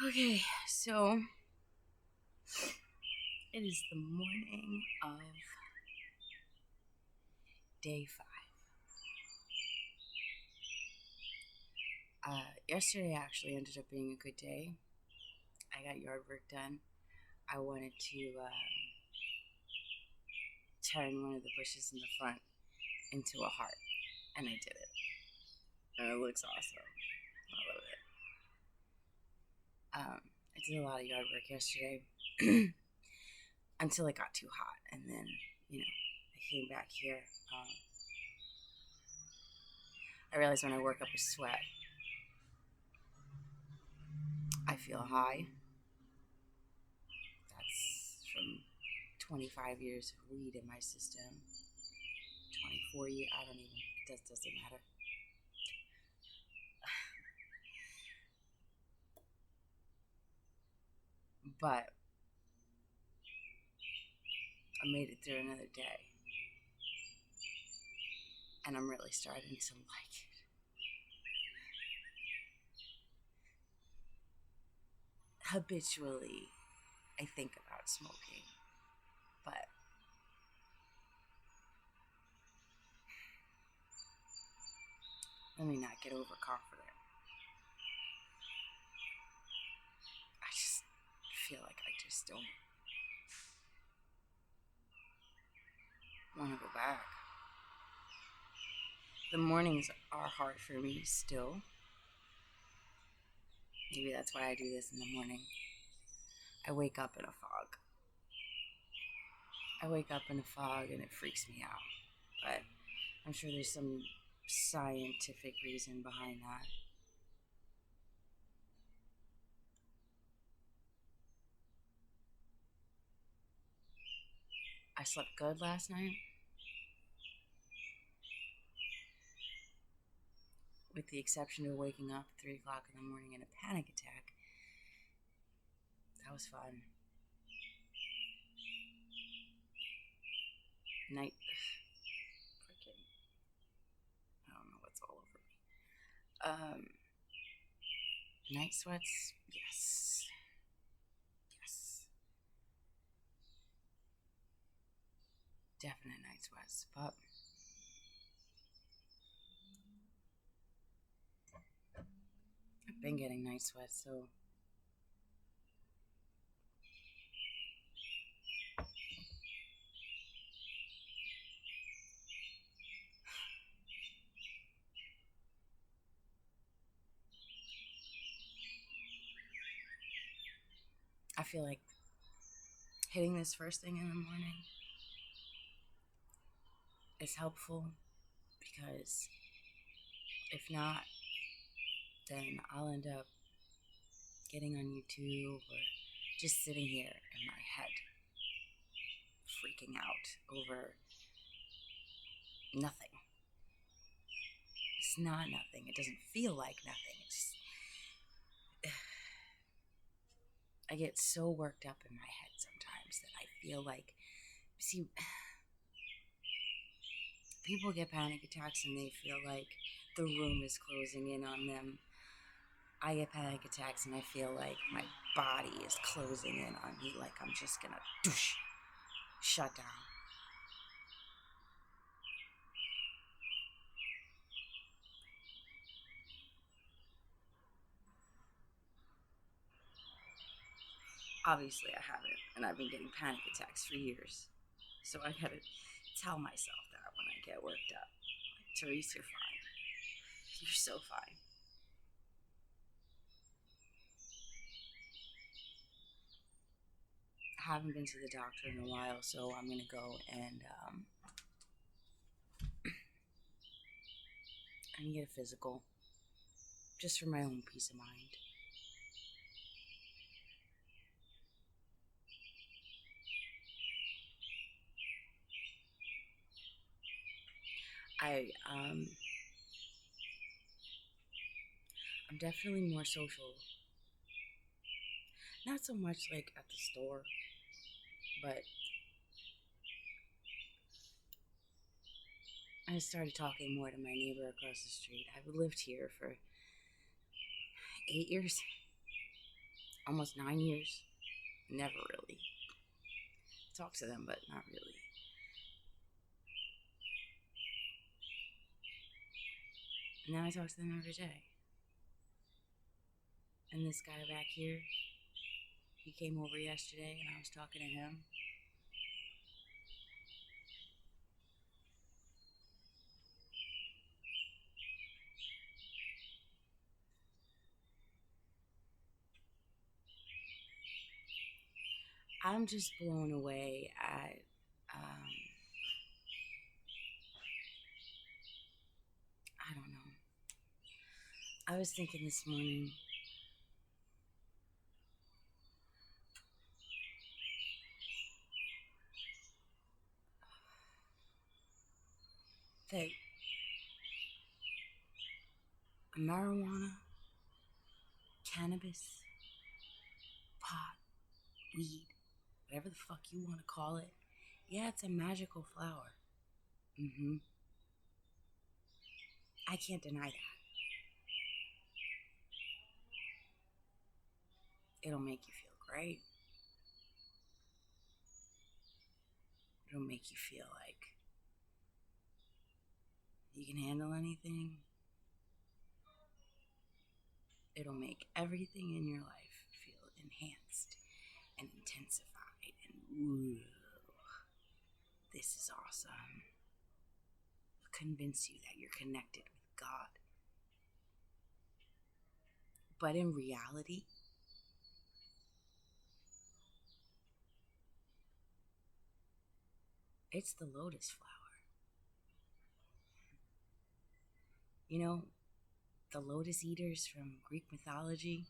Okay, so it is the morning of day 5. Yesterday actually ended up being a good day. I got yard work done. I wanted to turn one of the bushes in the front into a heart, and I did it. And it looks awesome. I love it. I did a lot of yard work yesterday until it got too hot, and then, I came back here. I realized when I work up a sweat, I feel high. That's from 25 years of weed in my system. 24 years, I don't even, it doesn't matter. But I made it through another day. And I'm really starting to like it. Habitually, I think about smoking. But let me not get overconfident. I just feel like I just don't want to go back. The mornings are hard for me still. Maybe that's why I do this in the morning. I wake up in a fog. And it freaks me out. But I'm sure there's some scientific reason behind that. I slept good last night, with the exception of waking up at 3 o'clock in the morning in a panic attack. That was fun. Night. Freaking. I don't know what's all over me. Night sweats? Yes. Yes. Definite night sweats. But I've been getting night sweats, so I feel like hitting this first thing in the morning is helpful, because if not, then I'll end up getting on YouTube or just sitting here in my head freaking out over nothing. It's not nothing. It doesn't feel like nothing. It's just, I get so worked up in my head sometimes that I feel like, see, people get panic attacks and they feel like the room is closing in on them. I get panic attacks and I feel like my body is closing in on me, like I'm just gonna shut down. Obviously I haven't, and I've been getting panic attacks for years. So I gotta tell myself that when I get worked up. Like, Terese, you're fine. You're so fine. I haven't been to the doctor in a while, so I'm gonna go and I can get a physical, just for my own peace of mind. I'm definitely more social. Not so much like at the store, but I started talking more to my neighbor across the street. I've lived here for 8 years. almost 9 years. Never really. Talk to them, but not really. Now I talk to them every day. And this guy back here, he came over yesterday and I was talking to him. I'm just blown away at I don't know. I was thinking this morning that marijuana, cannabis, pot, weed, whatever the fuck you want to call it, yeah, it's a magical flower. I can't deny that. It'll make you feel great. It'll make you feel like you can handle anything. It'll make everything in your life feel enhanced and intensified and ooh, this is awesome. Convince you that you're connected with God. But in reality, it's the lotus flower. You know, the lotus eaters from Greek mythology,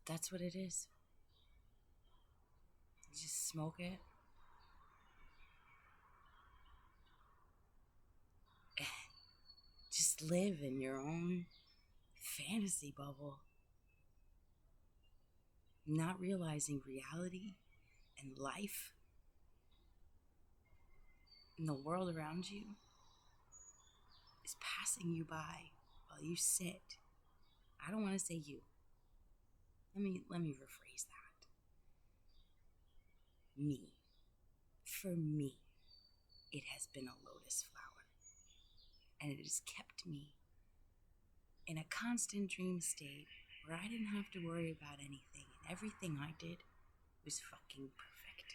that's what it is. You just smoke it. Just live in your own fantasy bubble. Not realizing reality and life and the world around you is passing you by while you sit. I don't want to say you. Let me rephrase that. Me. For me, it has been a lotus flower. And it has kept me in a constant dream state where I didn't have to worry about anything. And everything I did was fucking perfect.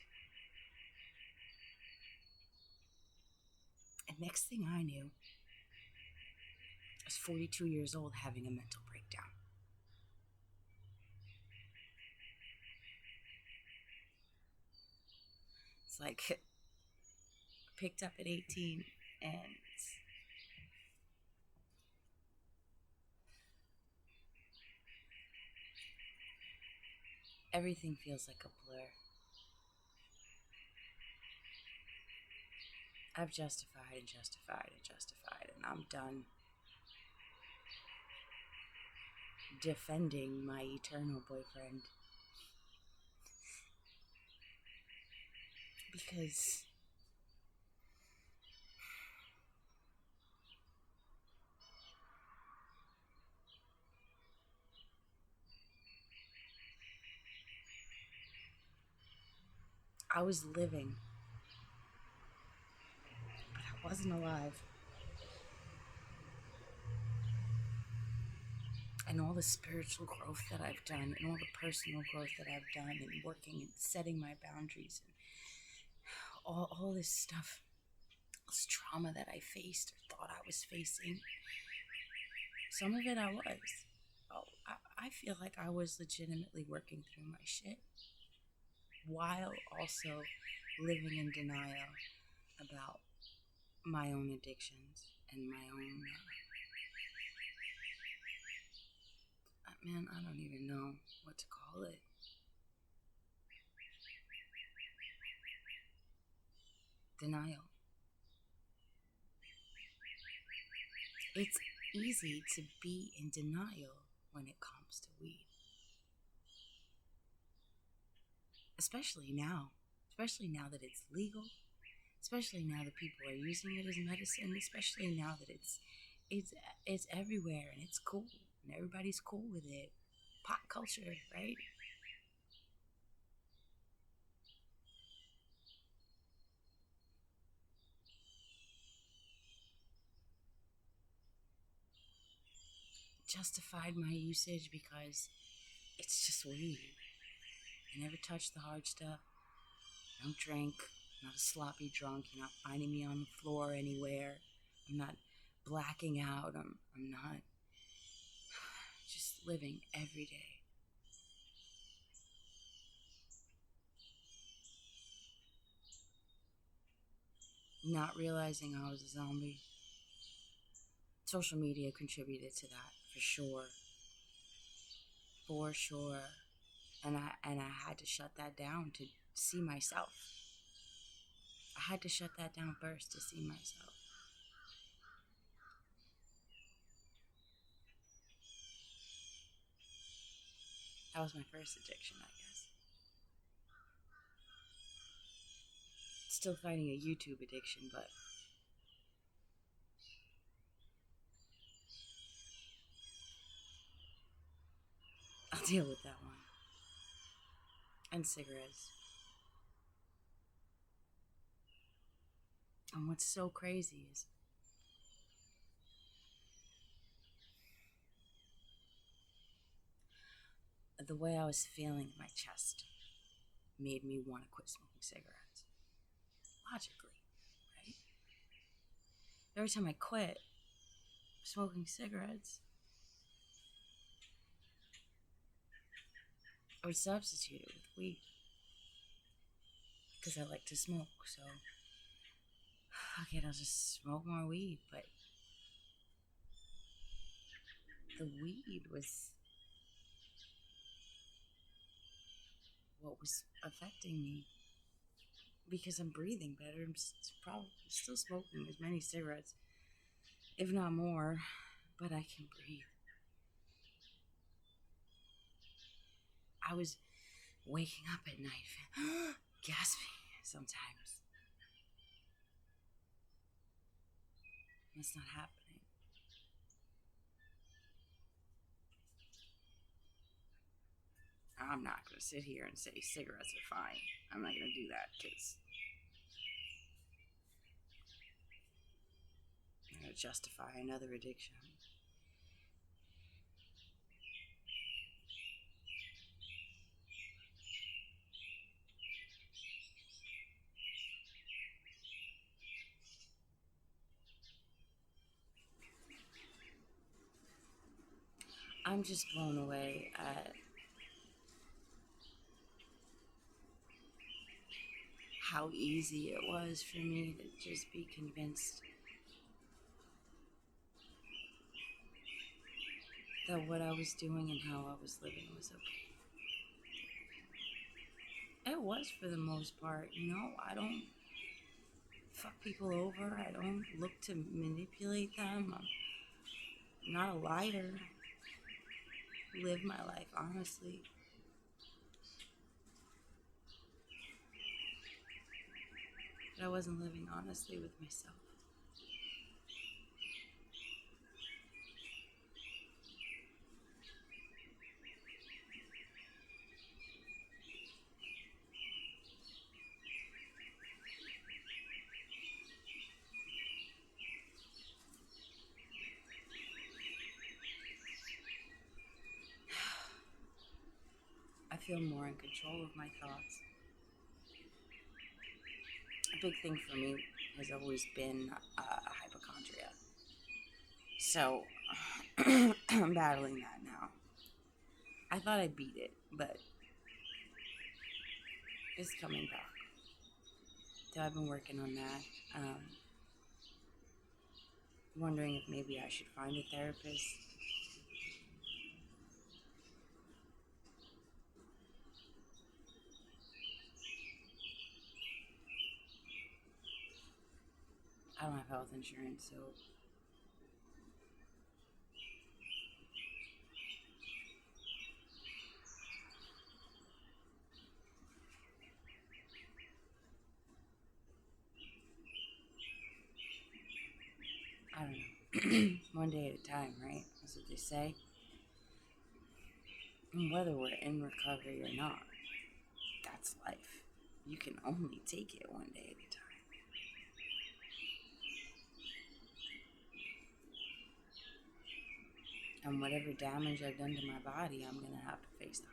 And next thing I knew, I was 42 years old having a mental breakdown. It's like picked up at 18 and everything feels like a blur. I've justified and justified and justified, and I'm done defending my eternal boyfriend. Because I was living, but I wasn't alive. And all the spiritual growth that I've done, and all the personal growth that I've done, and working and setting my boundaries, and all this stuff, this trauma that I faced or thought I was facing, some of it I was. I feel like I was legitimately working through my shit while also living in denial about my own addictions and my own man, I don't even know what to call it. Denial. It's easy to be in denial when it comes to weed. Especially now that it's legal, especially now that people are using it as medicine, especially now that it's everywhere and it's cool. and everybody's cool with it. Pop culture, right? Justified my usage because it's just weed. I never touch the hard stuff. I don't drink. I'm not a sloppy drunk. You're not finding me on the floor anywhere. I'm not blacking out. I'm not just living every day. Not realizing I was a zombie. Social media contributed to that for sure. For sure. And I had to shut that down to see myself. I had to shut that down first to see myself. That was my first addiction, I guess. Still fighting a YouTube addiction, but I'll deal with that one. And cigarettes. And what's so crazy is the way I was feeling in my chest made me want to quit smoking cigarettes. Logically, right? Every time I quit smoking cigarettes, I would substitute it with weed. Because I like to smoke, so fuck it, I'll just smoke more weed. But the weed was what was affecting me. Because I'm breathing better, I'm probably still smoking as many cigarettes, if not more, but I can breathe. I was waking up at night, gasping sometimes. That's not happening. I'm not going to sit here and say cigarettes are fine. I'm not going to do that because I'm going to justify another addiction. I'm just blown away at how easy it was for me to just be convinced that what I was doing and how I was living was okay. It was for the most part, I don't fuck people over. I don't look to manipulate them. I'm not a liar. Live my life honestly. But I wasn't living honestly with myself. I feel more in control of my thoughts. A big thing for me has always been hypochondria. So I'm battling that now. I thought I beat it, but it's coming back. So I've been working on that. Wondering if maybe I should find a therapist. I don't have health insurance, so I don't know. One day at a time, right? That's what they say. And whether we're in recovery or not, that's life. You can only take it one day at a time. And whatever damage I've done to my body, I'm going to have to face that.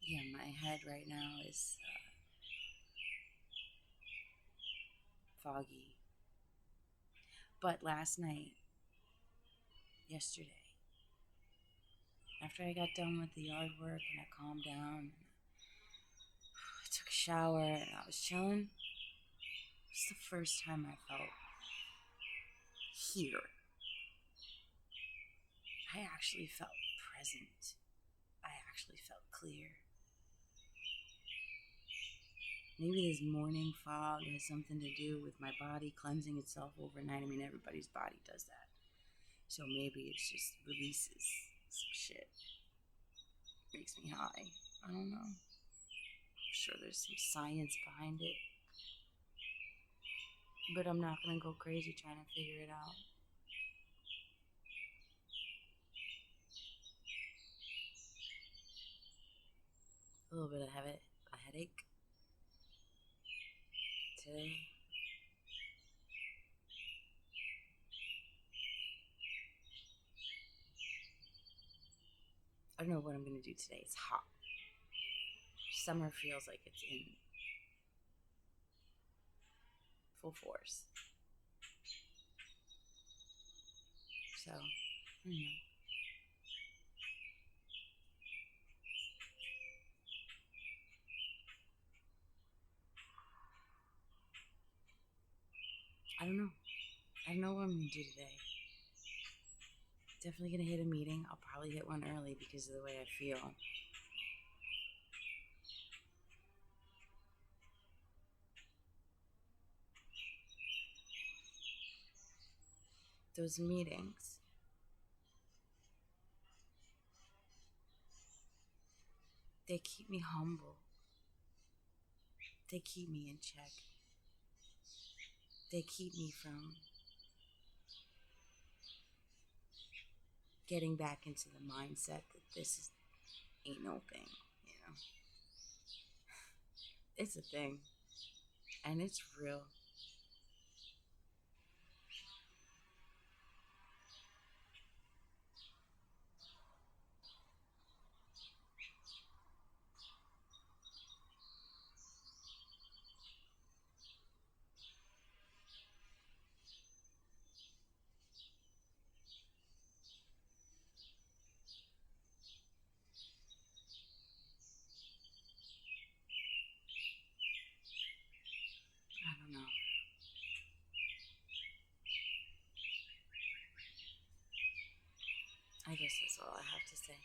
Yeah, my head right now is foggy. But last night, yesterday, after I got done with the yard work and I calmed down, I took a shower and I was chilling, it was the first time I felt here. I actually felt present. I actually felt clear. Maybe this morning fog has something to do with my body cleansing itself overnight. I mean, everybody's body does that. So maybe it just releases some shit. Makes me high. I don't know. I'm sure there's some science behind it. But I'm not going to go crazy trying to figure it out. A little bit of a headache today. I don't know what I'm going to do today. It's hot. Summer feels like it's in full force. So, I don't know. I don't know. I don't know what I'm going to do today. Definitely going to hit a meeting. I'll probably hit one early because of the way I feel. Those meetings, they keep me humble. They keep me in check. They keep me from getting back into the mindset that this ain't no thing, you know. It's a thing, and it's real. I don't know. I guess that's all I have to say.